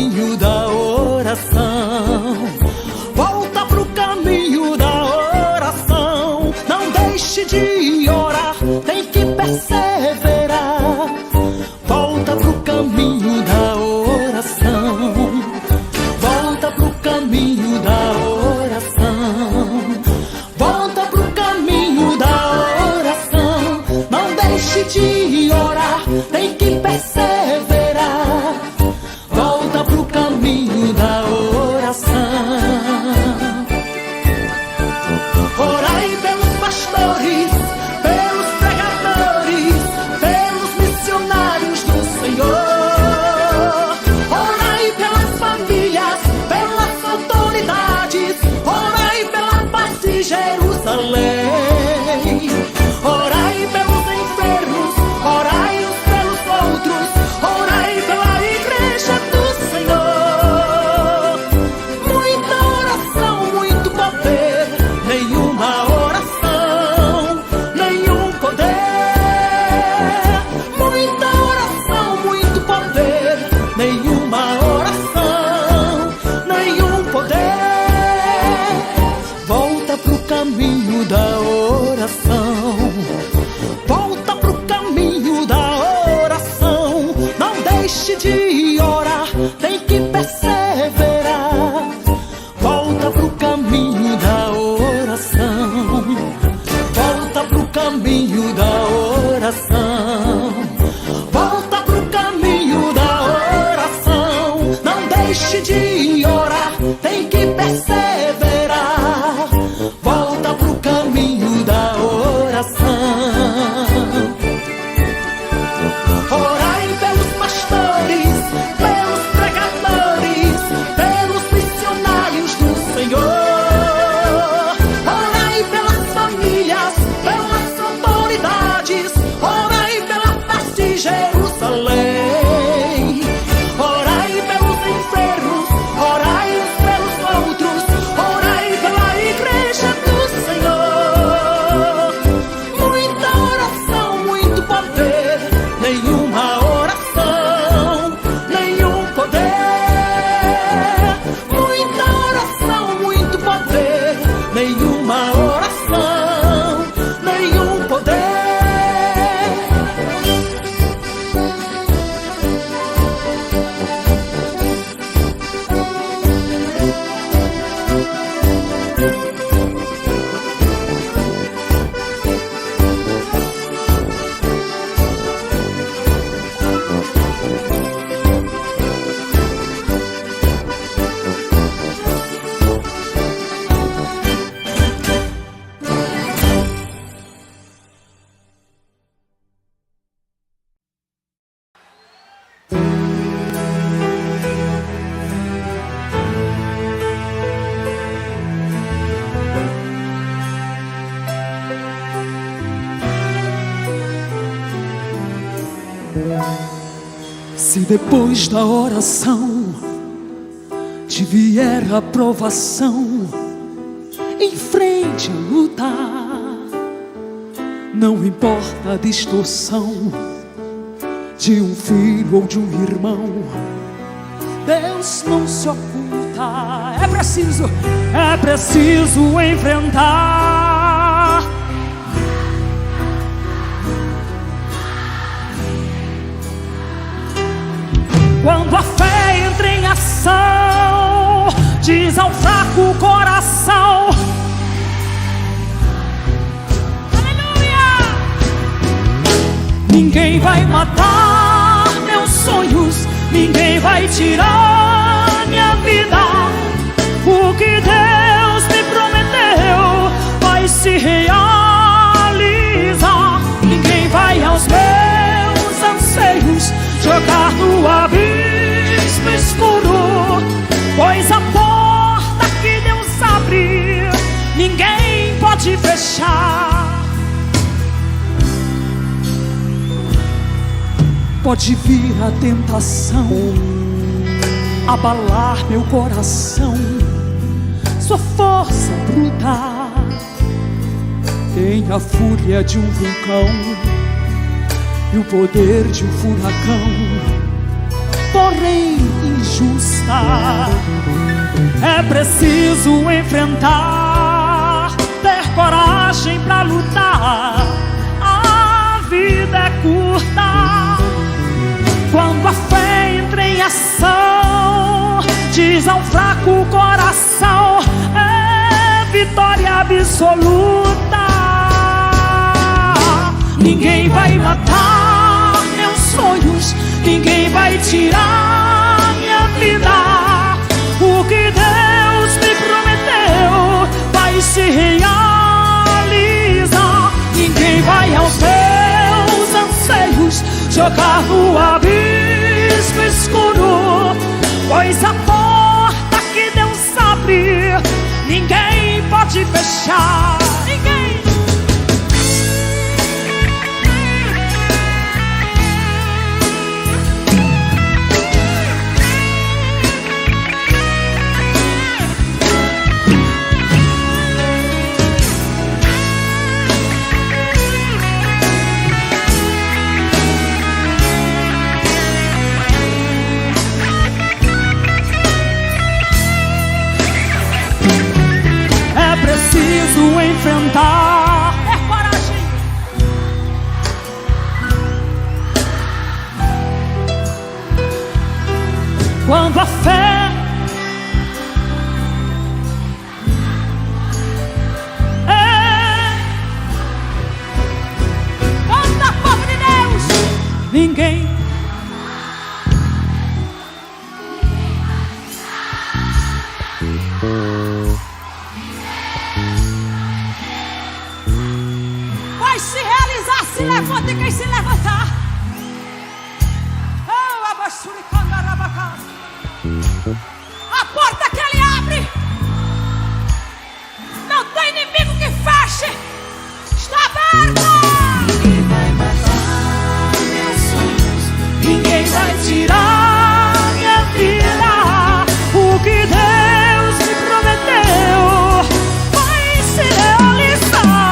caminho da oração. Volta pro caminho da oração. Não deixe de orar, tem que perseverar. Volta pro caminho da oração. Volta pro caminho da oração. Volta pro caminho da oração. Não deixe de orar, tem que perseverar. Volta pro caminho da oração. Orai pelos pastores, pelos pregadores, pelos missionários do Senhor. Orai pelas famílias, pelas autoridades. Orai pela paz de Jerusalém. Orai pelos enfermos, orai uns pelos outros. Orai pela igreja do Senhor. Muita oração, muito poder. Nenhuma oração, nenhum poder. Muita oração, muito poder. Nenhuma oração, nenhum poder. Volta pro caminho da oração. Volta pro caminho da oração. Não deixe de orar, tem que perseverar. Volta pro caminho da oração. Volta pro caminho da oração. Volta pro caminho da oração. Não deixe de orar, tem que perseverar. Volta pro caminho da oração. Orai pelos pastores, pelos pregadores, pelos missionários do Senhor. Orai pelas famílias, pelas autoridades. Orai pela paz de Jerusalém. Orai pelos enfermos, orai uns pelos outros. Orai pela igreja do Senhor. Muita oração, muito poder. Nenhuma oração, nenhum poder. Muita oração, muito poder. Nenhuma oração, nenhum poder. Se depois da oração te vier a provação, enfrente a luta. Não importa a distorção de um filho ou de um irmão, Deus não se oculta. É preciso enfrentar. Quando a fé entra em ação, diz ao fraco coração: aleluia! Ninguém vai matar meus sonhos, ninguém vai tirar minha vida. O que Deus me prometeu vai se realizar. Ninguém vai aos meus anseios jogar no abismo escuro, pois a porta que Deus abre, ninguém pode fechar. Pode vir a tentação abalar meu coração, sua força bruta tem a fúria de um vulcão e o poder de um furacão. Porém, em justa. É preciso enfrentar, ter coragem pra lutar. A vida é curta. Quando a fé entra em ação, diz ao fraco coração, é vitória absoluta. Ninguém vai matar meus sonhos, ninguém vai tirar minha vida. O que Deus me prometeu vai se realizar. Ninguém vai aos teus anseios jogar no abismo escuro, pois a porta que Deus abre, ninguém pode fechar. Ninguém. Preciso enfrentar, ter coragem. Quando a fé quando a povo de Deus, ninguém. Se realizar, se levanta quem se levantar. A porta que ele abre, não tem inimigo que feche. Está aberta. Ninguém vai matar meus sonhos, ninguém vai tirar minha vida. O que Deus me prometeu vai se realizar.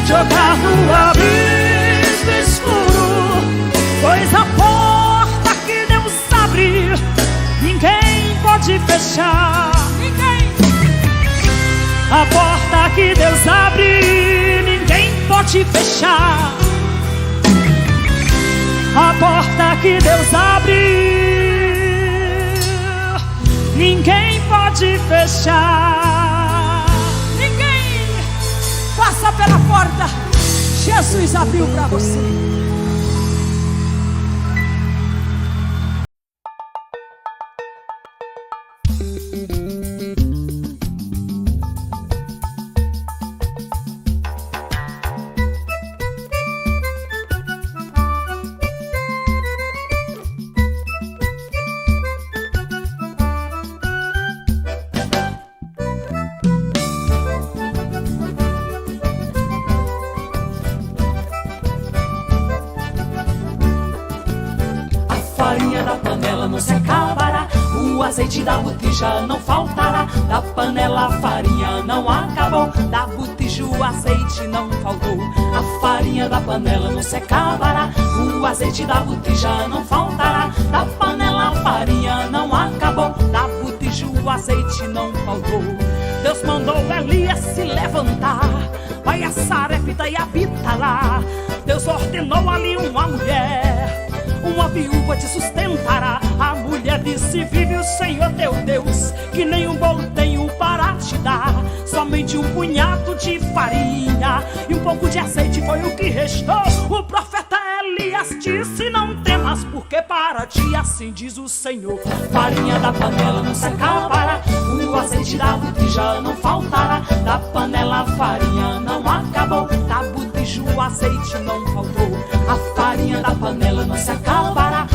Jogar no abismo escuro, pois a porta que Deus abre, ninguém pode fechar. Ninguém. A porta que Deus abre, ninguém pode fechar. A porta que Deus abre, ninguém pode fechar. Ninguém. Passa pela porta, Jesus abriu para você. farinha da panela não se acabará, o azeite da botija não faltará. Da panela a farinha não acabou, da botija o azeite não faltou. A farinha da panela não se acabará, o azeite da botija não faltará. Da panela a farinha não acabou, da botija o azeite não faltou. Deus mandou Elias se levantar, vai a Sarepta e habita lá. Deus ordenou ali uma mulher, uma viúva te sustentará. A mulher disse: vive o Senhor teu Deus, que nem um bolo tenho para te dar. Somente um punhado de farinha e um pouco de azeite foi o que restou. O profeta Elias disse: não temas, porque para ti assim diz o Senhor. Farinha da panela não se acabará, o azeite da botija não faltará. Da panela a farinha não acabou, da botija o azeite não faltou. A farinha da panela não se acabará,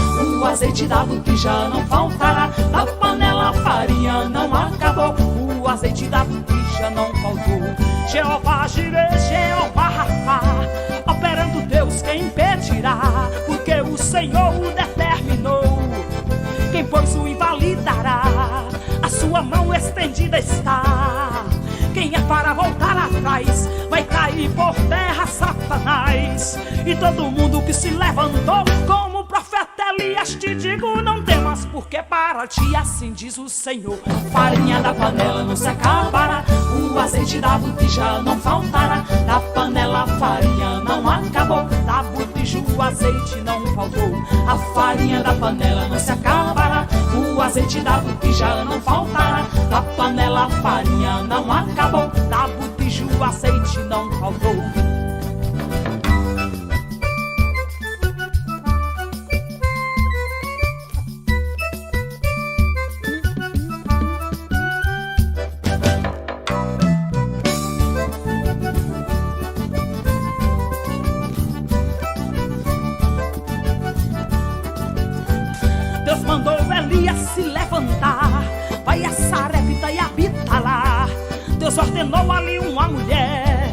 o azeite da botija não faltará. Da panela a farinha não acabou, o azeite da botija não faltou. Jeová Jireh, Jeová Rafá, operando Deus quem impedirá? Porque o Senhor o determinou, quem pois o invalidará? A sua mão estendida está, quem é para voltar atrás vai cair por terra Satanás. E todo mundo que se levantou como Elias, te digo, não temas, porque para ti assim diz o Senhor: farinha da panela não se acabará, o azeite da botija não faltará. Da panela a farinha não acabou, da botija o azeite não faltou. A farinha da panela não se acabará, o azeite da botija não faltará. Da panela a farinha não acabou, da botija o azeite não faltou. Deus mandou Elias se levantar, vai a Sarepta e habita lá. Deus ordenou ali uma mulher,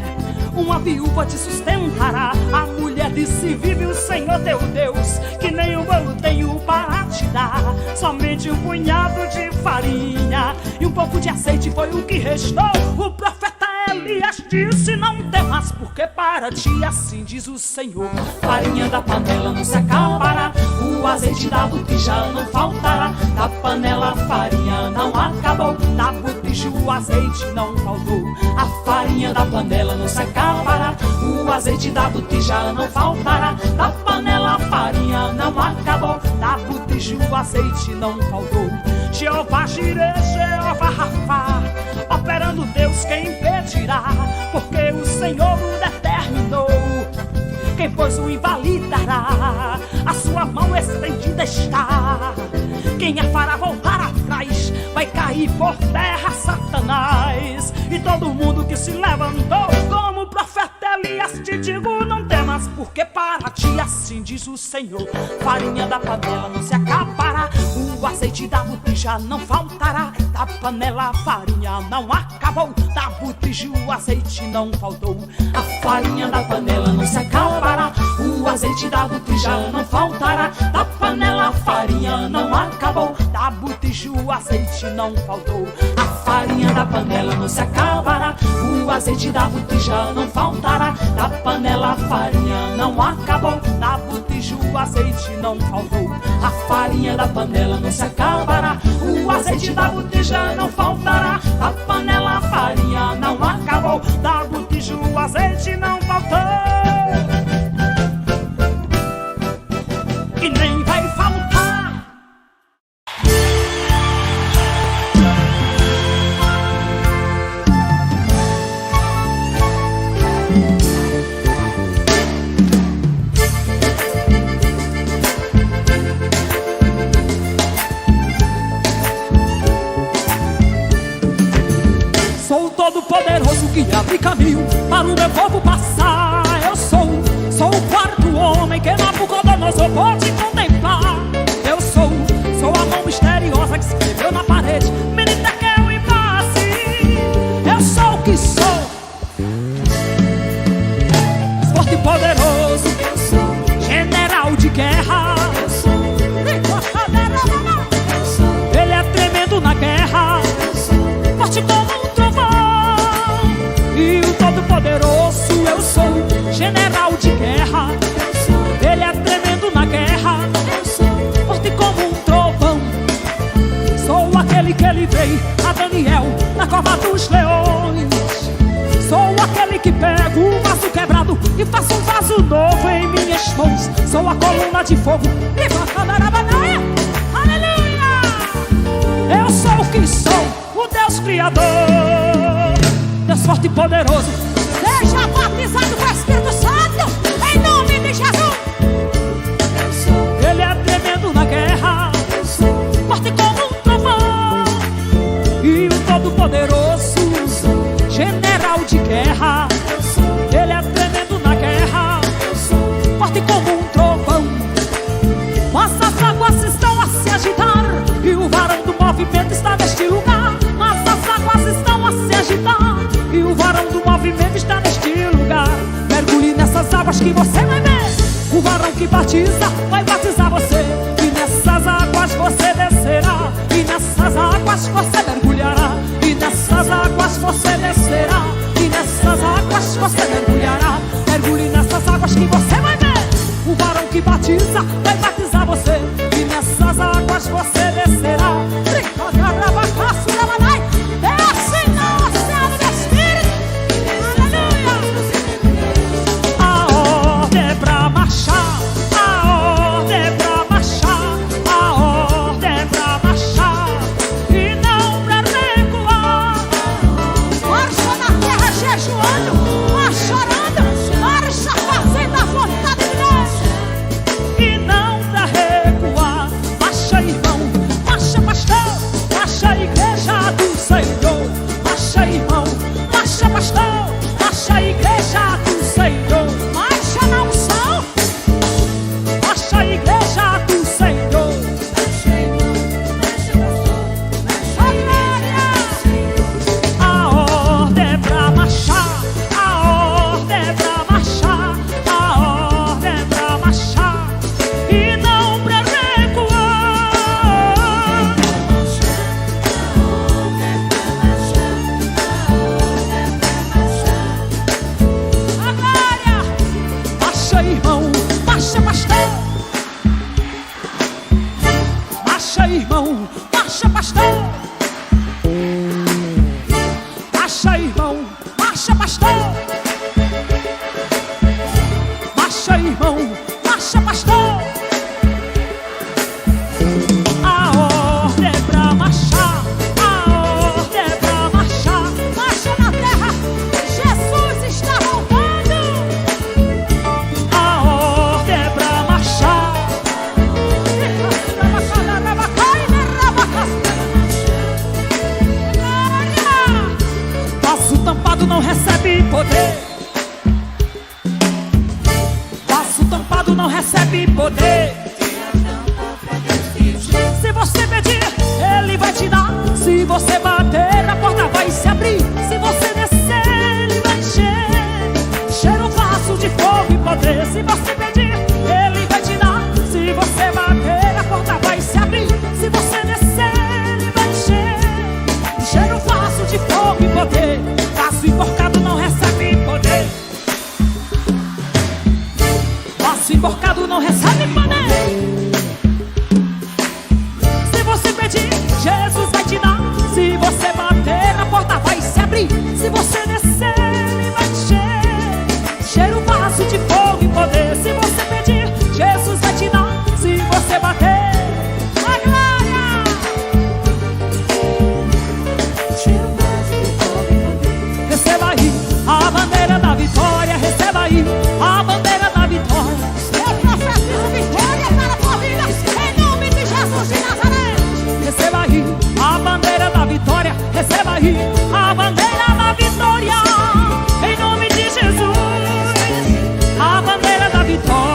uma viúva te sustentará. A mulher disse: vive o Senhor teu Deus, que nenhum eu tenho para te dar. Somente um punhado de farinha e um pouco de azeite foi o que restou. O profeta Elias disse: não temas, porque para ti assim diz o Senhor: farinha da panela não se acabará, o azeite da botija não faltará. Da panela a farinha não acabou, da botija o azeite não faltou. A farinha da panela não se acabará, o azeite da botija não faltará. Da panela a farinha não acabou, da botija o azeite não faltou. Jeová Jireh, Jeová Rafá, operando Deus, quem impedirá? Porque o Senhor o determinou. Quem pois o invalidará? A sua mão estendida está. Quem a fará voltar atrás? Vai cair por terra Satanás. E todo mundo que se levantou como o profeta Elias, te digo, não temas, porque para ti assim diz o Senhor: farinha da panela não se acabará, o azeite da botija não faltará. Da panela a farinha não acabou, da botija o azeite não faltou. A farinha da panela não se acabará, o azeite da botija não faltará. Da panela a farinha não acabou, da botija o azeite não faltou. A farinha da panela não se acabará, o azeite da botija não faltará. Da panela a farinha não acabou, da botija o azeite não faltou. A farinha da panela não se acabará, o azeite da botija não faltará. Da panela a farinha não acabou, da botija o azeite não faltou. E nem vai faltar. Sou todo-poderoso que abre caminho para o meu povo passar. Eu sou o quarto homem que Nabucodonosor pode contemplar. Eu sou a mão misteriosa que escreveu na parede Menitekel e Passe. Eu sou o que sou, forte e poderoso. Eu sou general de guerra. Eu sou ele é tremendo na guerra. Eu sou forte como um trovão e o todo-poderoso. Eu sou general de guerra. Ele é tremendo na guerra, forte como um trovão. Sou aquele que livrei a Daniel na cova dos leões. Sou aquele que pego o vaso quebrado e faço um vaso novo em minhas mãos. Sou a coluna de fogo e bacanarabanaia. Aleluia! Eu sou o que sou, o Deus Criador, Deus forte e poderoso. Seja batizado com o Espírito Santo, em nome de Jesus. Ele é tremendo na guerra, forte como um trovão e o todo-poderoso, general de guerra. Ele é tremendo na guerra, forte como um trovão. Mas as águas estão a se agitar e o varão do movimento está neste lugar. Mas as águas estão a se agitar e o varão do movimento está neste lugar. Mergulhe nessas águas que você vai ver. O varão que batiza vai batizar você. E nessas águas você descerá, e nessas águas você mergulhará. E nessas águas você descerá, e nessas águas você mergulhará. Mergulhe nessas águas que você vai ver. O varão que batiza vai batizar você. E irmão, marcha, pastor. Marcha, irmão, marcha, pastor. Marcha, irmão, marcha, pastor. A ordem é pra marchar, a ordem é pra marchar. Marcha na terra, Jesus está voltando. A ordem é pra marchar. Vaso tampado não recebe poder. Vaso tampado não recebe poder. Se você pedir, ele vai te dar. Se você bater, a porta vai se abrir. Se você descer, ele vai encher. Encher um vaso de fogo e poder. Se você pedir, ele vai te dar. Se você bater, a porta vai se abrir. Se você descer, ele vai encher. Encher um vaso de fogo e poder. Vaso enforcado não recebe poder. Vaso enforcado não recebe poder. Se você pedir, Jesus vai te dar. Se você bater, a porta vai se abrir. Se você descer, ele vai encher. Encher um vaso de fogo e poder. Se você pedir, Jesus vai te dar. Se você bater, a glória. Encher um vaso de fogo e poder. Receba aí a bandeira da vitória. Receba aí a bandeira da vitória. Eu profetizo vitória para a tua vida, em nome de Jesus de Nazaré. Receba aí a bandeira da vitória. Receba aí a bandeira da vitória. Em nome de Jesus, a bandeira da vitória.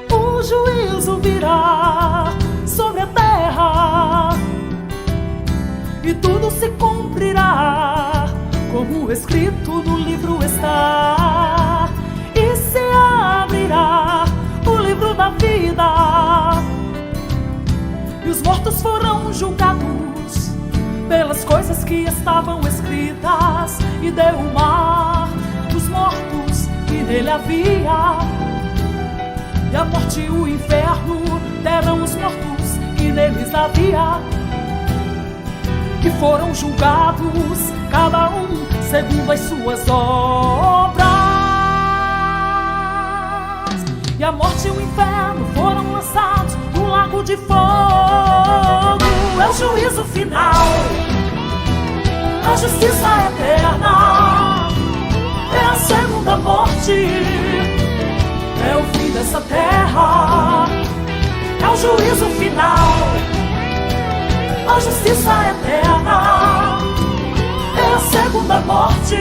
O juízo virá sobre a terra e tudo se cumprirá como escrito no livro está. E se abrirá o livro da vida e os mortos foram julgados pelas coisas que estavam escritas. E deu o mar os mortos que nele havia. E a morte e o inferno deram os mortos que neles havia. E foram julgados, cada um segundo as suas obras. E a morte e o inferno foram lançados no lago de fogo. É o juízo final, a justiça eterna, é a segunda morte, é o fim dessa terra. É o juízo final, a justiça eterna, é a segunda morte,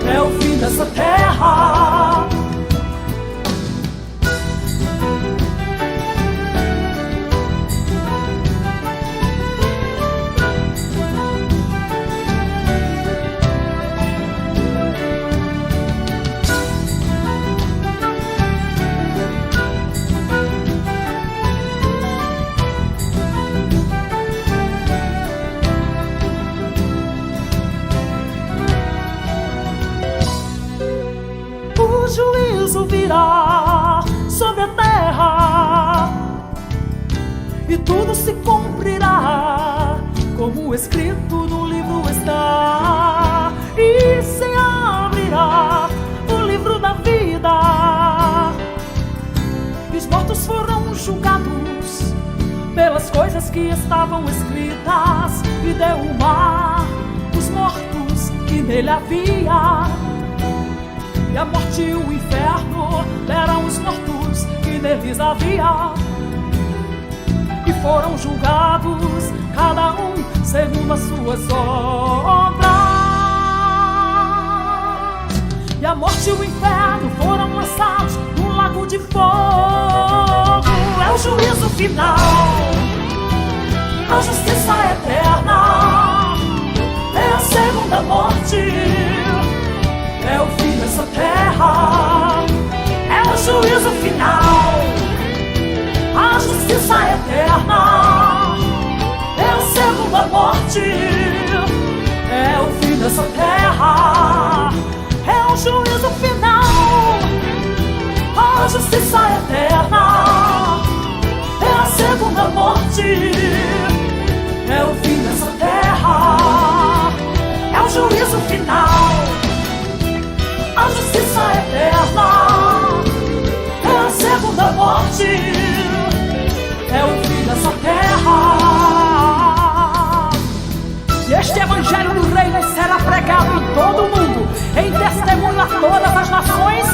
é o fim dessa terra. O juízo virá sobre a terra e tudo se cumprirá como escrito no livro está. E se abrirá o livro da vida e os mortos foram julgados pelas coisas que estavam escritas. E deu o mar os nele havia. E a morte e o inferno eram os mortos que neles havia. E foram julgados, cada um segundo as suas obras. E a morte e o inferno foram lançados no lago de fogo. É o juízo final, a justiça eterna, é a segunda morte, é o fim dessa terra. É o juízo final, a justiça eterna, é a segunda morte, é o fim dessa terra. É o juízo final, a justiça eterna, é a segunda morte, é o fim dessa terra. É o juízo final, a justiça eterna, é a segunda morte, é o fim dessa terra. E este evangelho do reino será pregado em todo o mundo, em testemunho a todas as nações,